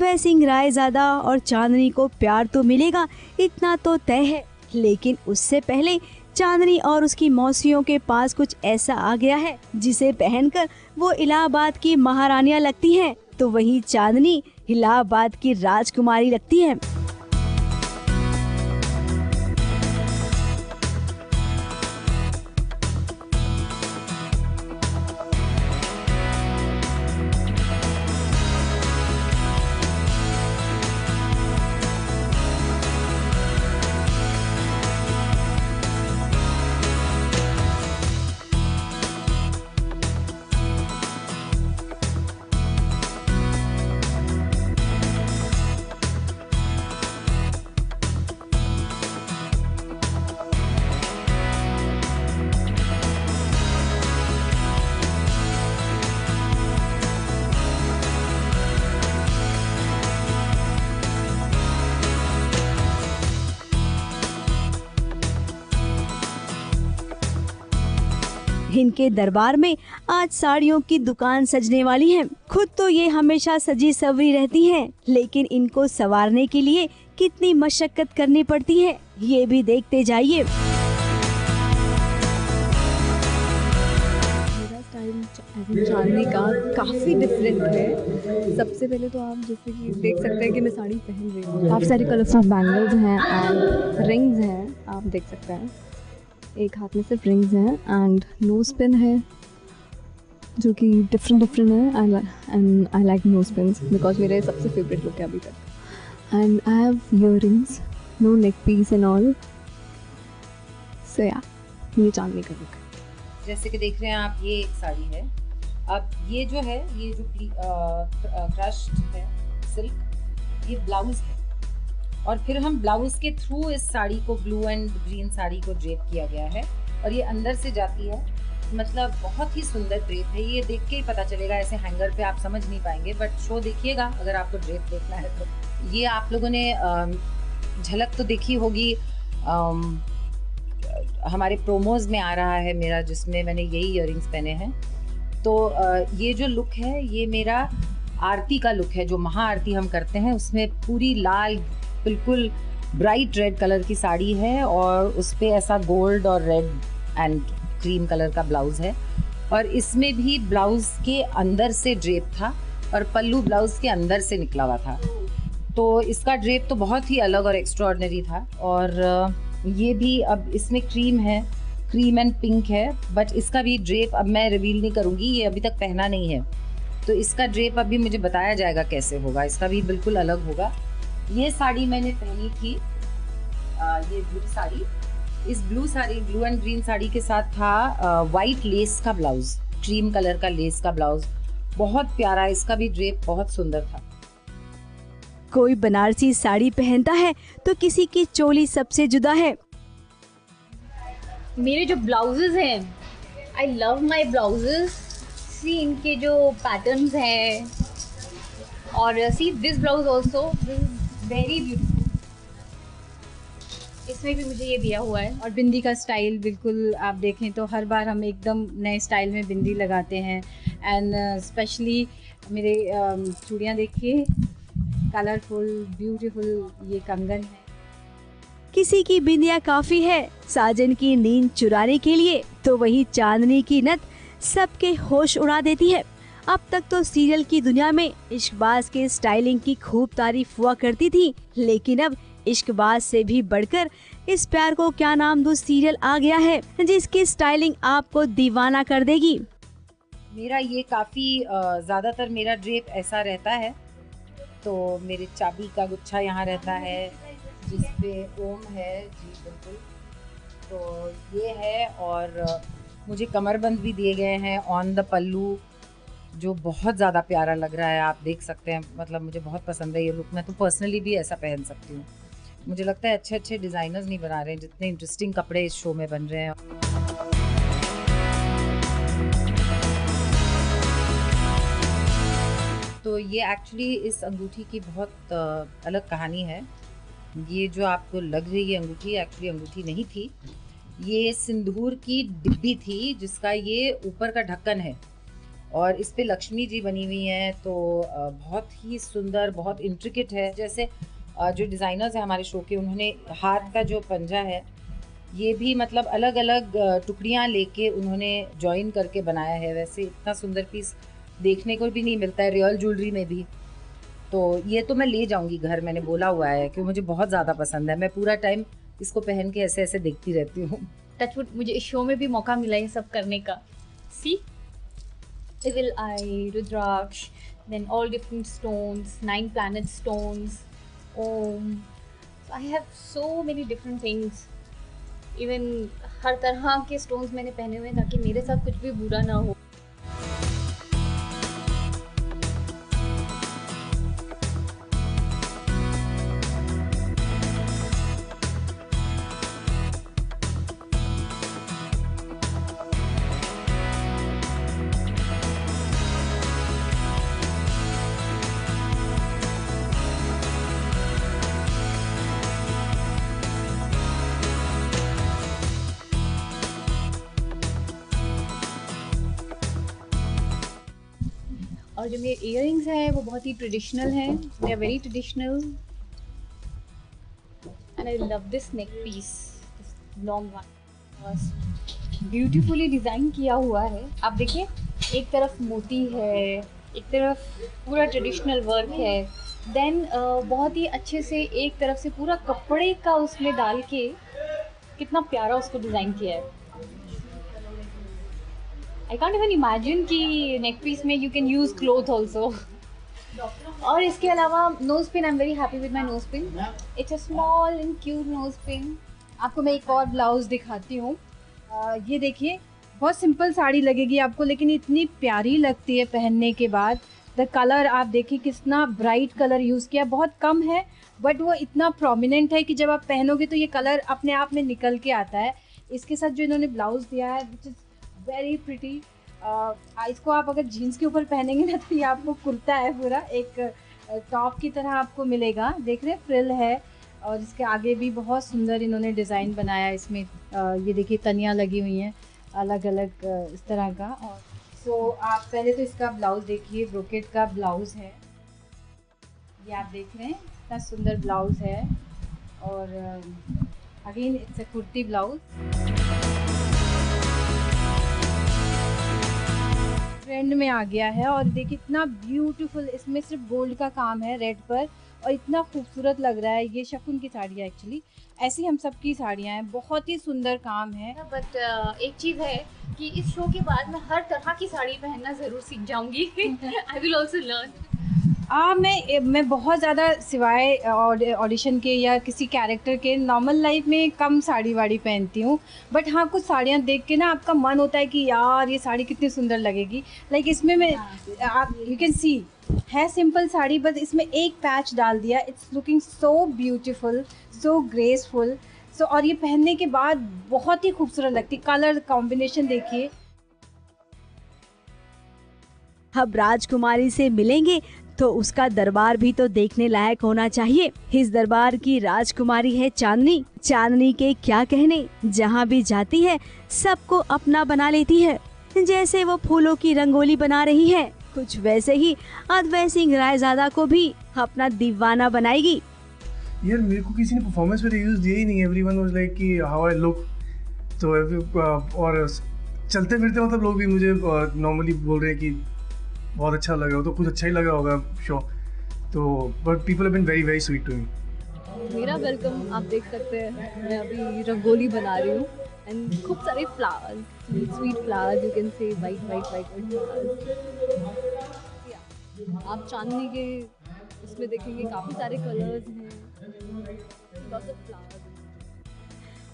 अभय सिंह रायजादा और चांदनी को प्यार तो मिलेगा, इतना तो तय है। लेकिन उससे पहले चांदनी और उसकी मौसियों के पास कुछ ऐसा आ गया है जिसे पहनकर वो इलाहाबाद की महारानियां लगती हैं, तो वहीं चांदनी इलाहाबाद की राजकुमारी लगती है। इनके दरबार में आज साड़ियों की दुकान सजने वाली है। खुद तो ये हमेशा सजी सवरी रहती हैं, लेकिन इनको संवारने के लिए कितनी मशक्कत करनी पड़ती है, ये भी देखते जाइए। मेरा स्टाइल चांदनी का काफ़ी डिफरेंट है। सबसे पहले तो आप जैसे कि देख सकते हैं कि मैं साड़ी पहन रही हूँ। काफ़ी सारे कलरफुल बैंगल्स हैं एंड रिंग्स हैं, आप देख सकते हैं। एक हाथ में सिर्फ रिंग्स हैं एंड नोज पिन है जो कि डिफरेंट है। And I like nose pins because मेरे सबसे फेवरेट लुक है अभी तक। And I have earrings, no neck piece and all. So yeah, ये चांदनी का लुक है। जैसे कि देख रहे हैं आप, ये एक साड़ी है। अब ये जो है, ये जो क्रश्ड है सिल्क, ये ब्लाउज है और फिर हम ब्लाउज के थ्रू इस साड़ी को, ब्लू एंड ग्रीन साड़ी को ड्रेप किया गया है और ये अंदर से जाती है। मतलब बहुत ही सुंदर ड्रेप है। ये देख के ही पता चलेगा, ऐसे हैंगर पे आप समझ नहीं पाएंगे, बट शो देखिएगा अगर आपको ड्रेप देखना है तो। ये आप लोगों ने झलक तो देखी होगी, हमारे प्रोमोज में आ रहा है मेरा, जिसमें मैंने यही ईयररिंग्स पहने हैं। तो ये जो लुक है, ये मेरा आरती का लुक है। जो महाआरती हम करते हैं उसमें पूरी लाल, बिल्कुल ब्राइट रेड कलर की साड़ी है और उस पे ऐसा गोल्ड और रेड एंड क्रीम कलर का ब्लाउज है और इसमें भी ब्लाउज के अंदर से ड्रेप था और पल्लू ब्लाउज के अंदर से निकला हुआ था। तो इसका ड्रेप तो बहुत ही अलग और एक्स्ट्रॉर्डिनरी था। और ये भी, अब इसमें क्रीम है, क्रीम एंड पिंक है, बट इसका भी ड्रेप अब मैं रिवील नहीं करूँगी, ये अभी तक पहना नहीं है, तो इसका ड्रेप अभी मुझे बताया जाएगा कैसे होगा। इसका भी बिल्कुल अलग होगा। ये साड़ी मैंने पहनी थी, ये ब्लू साड़ी। इस ब्लू एंड ग्रीन साड़ी के साथ था वाइट लेस का ब्लाउज, क्रीम कलर का लेस का ब्लाउज, बहुत प्यारा। इसका भी ड्रेप बहुत सुंदर था। कोई बनारसी साड़ी पहनता है तो किसी की चोली सबसे जुदा है। मेरे जो ब्लाउजेस हैं, आई लव माई ब्लाउजेस। सी, इनके जो पैटर्न्स हैं और see this blouse also, this is very beautiful. इसमें भी मुझे ये दिया हुआ है। और बिंदी का स्टाइल बिल्कुल आप देखें तो हर बार हम एकदम नए स्टाइल में बिंदी लगाते हैं। एंड स्पेशली मेरे चूड़ियाँ देखिए, कलरफुल ब्यूटीफुल, ये कंगन है। किसी की बिंदिया काफी है साजन की नींद चुराने के लिए, तो वही चांदनी की नथ सबके होश उड़ा देती है। अब तक तो सीरियल की दुनिया में इश्कबाज के स्टाइलिंग की खूब तारीफ हुआ करती थी, लेकिन अब इश्कबाज से भी बढ़कर इस प्यार को क्या नाम दूं सीरियल आ गया है, जिसकी स्टाइलिंग आपको दीवाना कर देगी। मेरा ये काफ़ी ज़्यादातर मेरा ड्रेप ऐसा रहता है। तो मेरे चाबी का गुच्छा यहाँ रहता है जिसपे ओम है, जी बिल्कुल, तो ये है। और मुझे कमरबंद भी दिए गए हैं ऑन द पल्लू, जो बहुत ज़्यादा प्यारा लग रहा है, आप देख सकते हैं। मतलब मुझे बहुत पसंद है ये लुक। मैं तो पर्सनली भी ऐसा पहन सकती हूँ। मुझे लगता है अच्छे अच्छे डिज़ाइनर्स नहीं बना रहे हैं जितने इंटरेस्टिंग कपड़े इस शो में बन रहे हैं। तो ये एक्चुअली इस अंगूठी की बहुत अलग कहानी है। ये जो आपको लग रही है अंगूठी, एक्चुअली अंगूठी नहीं थी, ये सिंदूर की डिब्बी थी जिसका ये ऊपर का ढक्कन है। और इस पे लक्ष्मी जी बनी हुई हैं, तो बहुत ही सुंदर, बहुत इंट्रिकेट है। जैसे जो डिज़ाइनर्स हैं हमारे शो के, उन्होंने हाथ का जो पंजा है ये भी मतलब अलग अलग टुकड़ियाँ लेके उन्होंने जॉइन करके बनाया है। वैसे इतना सुंदर पीस देखने को भी नहीं मिलता है रियल ज्वेलरी में भी। तो ये तो मैं ले जाऊंगी घर, मैंने बोला हुआ है कि मुझे बहुत ज़्यादा पसंद है। मैं पूरा टाइम इसको पहन के ऐसे ऐसे देखती रहती हूँ। टचवुड मुझे इस शो में भी मौका मिला ये सब करने का। सी Evil Eye, Rudraksh, then all different stones, 9 planet stones, Om. So I have so many different things. Even हर तरह के stones मैंने पहने हुए हैं ताकि मेरे साथ कुछ भी बुरा ना हो। और जो मेरे इयररिंग्स हैं वो बहुत ही ट्रेडिशनल हैं, they are very traditional and I love this neck piece, this long one, beautifully designed किया हुआ है। आप देखिए, एक तरफ मोती है, एक तरफ पूरा ट्रेडिशनल वर्क है, देन बहुत ही अच्छे से एक तरफ से पूरा कपड़े का उसमें डाल के कितना प्यारा उसको डिज़ाइन किया है। I can't even imagine कि neck piece में you can use cloth also. और इसके अलावा nose pin, I'm very happy with my nose pin. It's a small and cute nose pin. आपको मैं एक और ब्लाउज दिखाती हूँ। ये देखिए, बहुत सिंपल साड़ी लगेगी आपको, लेकिन इतनी प्यारी लगती है पहनने के बाद। द कलर आप देखिए कितना ब्राइट कलर यूज़ किया, बहुत कम है बट वो इतना प्रोमिनेंट है कि जब आप पहनोगे तो ये कलर अपने आप में निकल के आता है। इसके साथ जो इन्होंने ब्लाउज दिया है विच इज़ वेरी प्रिटी। इसको आप अगर जीन्स के ऊपर पहनेंगे ना तो ये आपको कुर्ता है, पूरा एक टॉप की तरह आपको मिलेगा। देख रहे हैं, फ्रिल है और इसके आगे भी बहुत सुंदर इन्होंने डिज़ाइन बनाया है। इसमें ये देखिए तनियाँ लगी हुई हैं अलग अलग इस तरह का। और सो आप पहले तो इसका ब्लाउज़ देखिए, ब्रोकेट का ब्लाउज़ है ये, आप देख रहे हैं इतना सुंदर ब्लाउज़ है। और again it's a kurti blouse, trend में आ गया है। और देखिए इतना ब्यूटीफुल, इसमें सिर्फ गोल्ड का काम है रेड पर और इतना खूबसूरत लग रहा है। ये शकुन की साड़ी है एक्चुअली, ऐसी हम सब की साड़ियाँ हैं, बहुत ही सुंदर काम है। बट एक चीज़ है कि इस शो के बाद मैं हर तरह की साड़ी पहनना ज़रूर सीख जाऊंगी। I will also learn. मैं बहुत ज़्यादा सिवाय ऑडिशन के या किसी कैरेक्टर के नॉर्मल लाइफ में कम साड़ी वाड़ी पहनती हूँ। बट हाँ, कुछ साड़ियाँ देख के ना आपका मन होता है कि यार ये साड़ी कितनी सुंदर लगेगी। लाइक इसमें मैं आप यू कैन सी है सिंपल साड़ी, बट इसमें एक पैच डाल दिया, it's looking so beautiful, so graceful. So और ये पहनने के बाद बहुत ही खूबसूरत लगती, कलर कॉम्बिनेशन देखिए। अब राजकुमारी से मिलेंगे तो उसका दरबार भी तो देखने लायक होना चाहिए। इस दरबार की राजकुमारी है चांदनी। चांदनी के क्या कहने, जहाँ भी जाती है सबको अपना बना लेती है। जैसे वो फूलों की रंगोली बना रही है, कुछ वैसे ही अद्वैत सिंह रायजादा को भी अपना दीवाना बनाएगी। यार मेरे को किसी ने परफॉर्मेंस पे रिव्यूज दिए ही नहीं। एवरीवन वाज लाइक कि हाउ आई लुक। तो और चलते फिरते मतलब लोग भी मुझे नॉर्मली बोल रहे हैं कि बहुत अच्छा लगा, तो कुछ अच्छा ही लगा होगा शो। तो but people have been very very sweet to me. मेरा वेलकम आप देख सकते हैं, मैं अभी रंगोली बना रही हूँ एंड खूब सारे flowers, sweet flowers, you can say white flowers. आप चांदनी के इसमें देखेंगे काफ़ी सारे कलर्स हैं, लॉट्स ऑफ फ्लावर्स।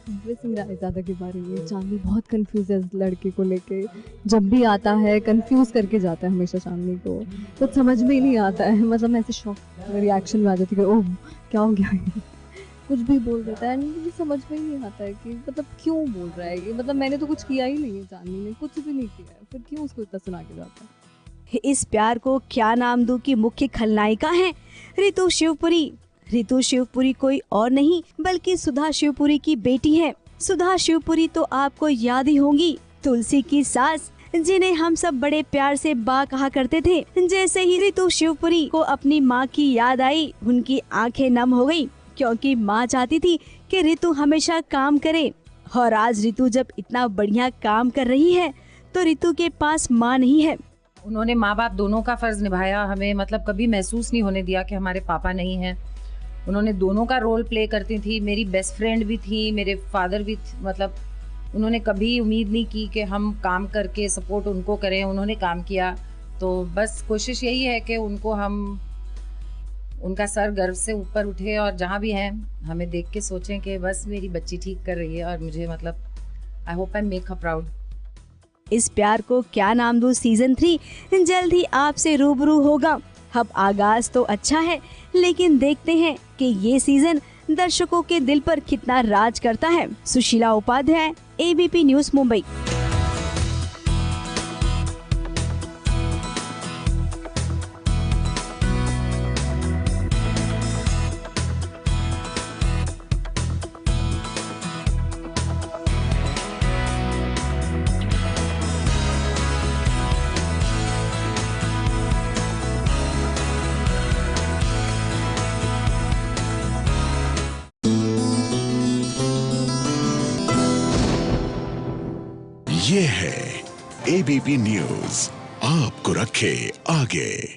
अद्वैत सिंह रायजादा के बारे में चांदनी बहुत कंफ्यूज है इस लड़के को लेके, जब भी आता है कंफ्यूज करके जाता है हमेशा चांदनी को, कुछ समझ में ही नहीं आता है। मतलब मैं ऐसे शॉक रिएक्शन में आ जाती है, ओह क्या हो गया है, कुछ भी बोल देता है, मुझे समझ में ही नहीं आता है कि मतलब क्यों बोल रहा है ये। मतलब मैंने तो कुछ किया ही नहीं है, चांदनी ने कुछ भी नहीं किया है, फिर क्यों उसको इतना सुना के जाता है। इस प्यार को क्या नाम दूं कि मुख्य खलनायिका हैं ऋतु शिवपुरी। ऋतु शिवपुरी कोई और नहीं बल्कि सुधा शिवपुरी की बेटी है। सुधा शिवपुरी तो आपको याद ही होंगी, तुलसी की सास। जिन्हें हम सब बड़े प्यार से बा कहा करते थे। जैसे ही रितु शिवपुरी को अपनी माँ की याद आई, उनकी आंखें नम हो गयी, क्योंकि माँ चाहती थी कि रितु हमेशा काम करे। और आज रितु जब इतना बढ़िया काम कर रही है तो रितु के पास माँ नहीं है। उन्होंने माँ बाप दोनों का फर्ज निभाया, हमें मतलब कभी महसूस नहीं होने दिया कि हमारे पापा नहीं हैं। उन्होंने दोनों का रोल प्ले करती थी, मेरी बेस्ट फ्रेंड भी थी, मेरे फादर भी मतलब उन्होंने कभी उम्मीद नहीं की कि हम काम करके सपोर्ट उनको करें। उन्होंने काम किया, तो बस कोशिश यही है कि उनका सर गर्व से ऊपर उठे और जहाँ भी हैं हमें देख के सोचें कि बस मेरी बच्ची ठीक कर रही है और मुझे मतलब I hope I make her proud. इस प्यार को क्या नाम दूं सीजन 3 जल्द ही आपसे रूबरू होगा। अब आगाज तो अच्छा है, लेकिन देखते हैं कि ये सीजन दर्शकों के दिल पर कितना राज करता है। Sushila Upadhyay, ABP news, Mumbai. ये है ABP न्यूज़, आपको रखे आगे।